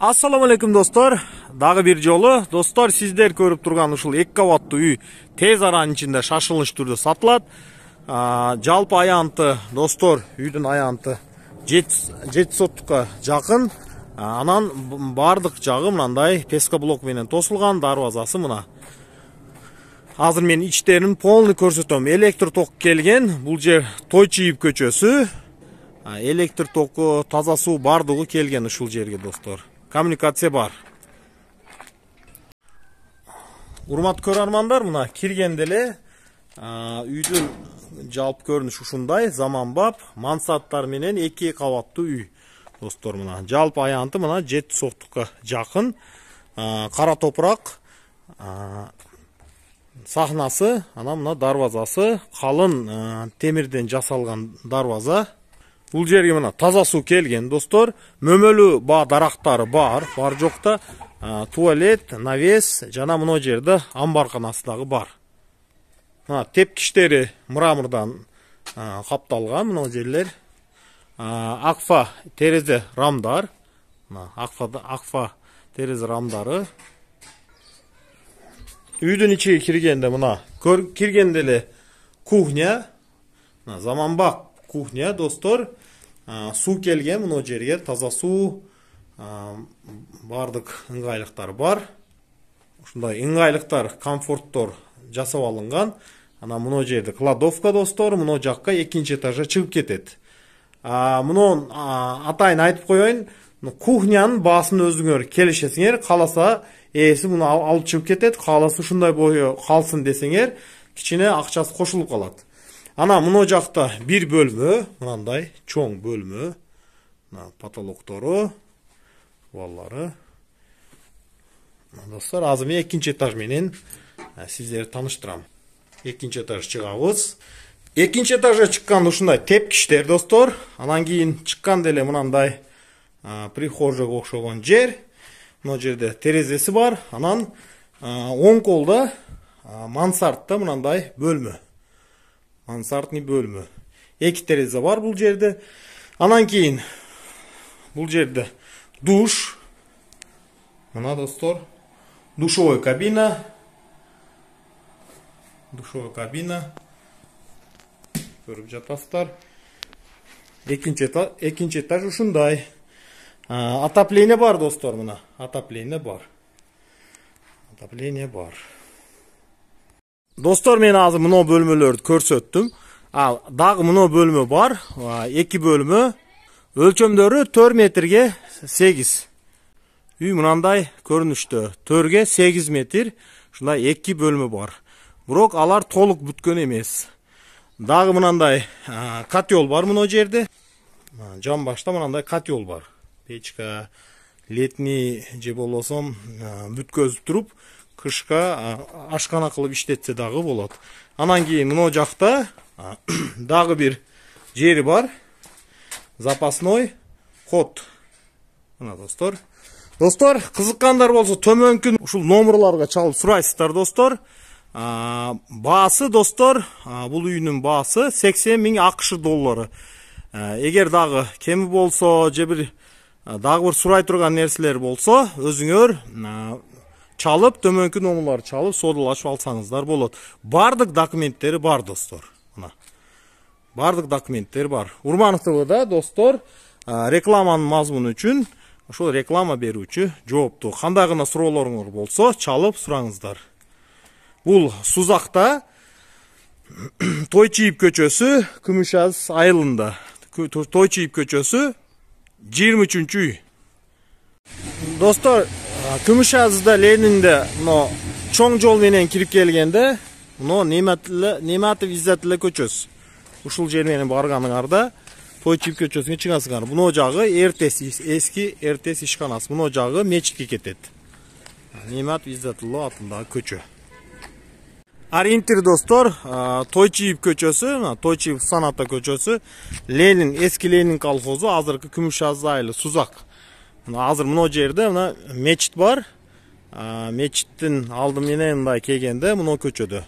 Assalamu alaikum dostlar. Дагы бир жолу достор, сиздер көрүп турган ушул 2 кабаттуу үй тез аранын ичинде шашылыш түрдө сатылат. Жалпы аянты достор, үйдүн аянты 7 соттукка жакын. Анан бардык жагы мындай песка блок менен тосулган, дарбазасы мына. Азыр мен ичтерин полный көрсөтөм. Электр ток келген. Бул жер Тойчиев көчөсү. Электр току, таза суу бардыгы келген ушул жерге достор. Коммуникация бар. Урматтуу көрөрмандар, мына киргенде эле үйдүн жалпы көрүнүш ушундай, заманбап, мансаттар менен 2 кабаттуу үй. Достор, мына жалпы аянты мына 7 соттукка жакын, кара топурак, сахнасы, анан мына дарбазасы, калын темирден жасалган дарбаза. Бул жерге мына таза суу келген достор. Мөмөлүү дарактары бар жокта. Туалет, навес жана мына жерде амбарканасы дагы бар. Мына тепкичтери мрамордон капталган мына жерлер. Акфа терезе рамдар. Мына акфа терезе рамдары. Үйдүн ичиге киргенде мына киргенде эле кухня. Заманбап кухня достор. Суу келген мына жерге, таза суу, бардык ыңгайлыктар бар. Ушундай ыңгайлыктар, комфорттор жасап алынган. Анан мына жерде кладовка достор, мына жакка 2-нчи этажга чыгып кетет. Муну атайын айтып коеюн, кухнянын баасын өзүңөр келишесиңер, кааласа ээси муну алып чыгып кетет, кааласа ушундай бою калсын десеңер, кичине акчасы кошулуп калат. Ана мына жакта бир бөлмө, мындай чоң бөлмө. Потолоктору, валлары. Достор, азыр мен 2-нчи этаж менен сиздерди тааныштырам. 2-нчи этаж чыгабыз. 2-нчи этажга чыкканда ушундай тепкичтер достор. Анан кийин чыкканда эле мындай прихожойго окшогон жер. Мына жерде терезеси бар. Анан оң колдо мансардта мындай бөлмө. Мансардный бөлмө. 2 терезе бар бул жерде. Анан кийин бул жерде душ. Мына достор, душевой кабина. Душевой кабина. Көрүп жатасыздар. 2-нчи этаж ушундай. Отопление бар достор, мына. Отопление бар. Отопление бар. Достор, мен азыр мына бөлмөлөрдү көрсөттүм. Дагы мына бөлмө бар. 2 бөлмө. Өлчөмдөрү 4 метрге 8. Үй мындай көрүнүштө. 4ге 8 метр. Ушундай 2 бөлмө бар. Бирок алар толук бүткөн эмес. Дагы мындай котел бар мына жерде. Жан башта мындай котел бар. Печка, летний же болбосо бүткөзүп туруп, кышка ашкана кылып иштетсе дагы болот. Анан кийин мына жакта дагы бир жери бар. Запасной ход. Мына достор. Достор, кызыккандар болсо төмөнкү ушул номерларга чалып сурайсыздар достор. Баасы достор, бул үйнүн баасы 80 000 АКШ доллары. Эгер дагы кеми болсо, же бир дагы бир сурай турган нерселер болсо, өзүңөр чалып, төмөнкү номерларды чалып, содалашып алсаңыздар болот. Бардык документтери бар достор. Мына. Бардык документтер бар. Урманов ТВда достор, рекламанын мазмуну үчүн ошол реклама берүүчү жоопту. Кандай гана суроолоруңуз болсо, чалып сураңыздар. Бул Сузакта Тойчиев көчөсү, Күмүшаз айылында. Тойчиев көчөсү 23-үй. Достор, Күмүшазда Ленинде чоң жол менен кирип келгенде, Нематов Иззатилла көчөсү. Ушул жер менен барганыңарда Тойчиев көчөсүнө чыгасыңар. Мына жагы эски РТС ишканасы. Мына жагы мечитке кетет. Нематов Иззатилла атындагы көчө. Ориентир достор, Тойчиев көчөсү, Тойчиев Саната көчөсү, эски Ленин колхозу, азыркы Күмүшаз айылы, Сузак. Азыр мына жерде мечит бар. Мечиттин алды менен мындай келгенде мына көчөдө.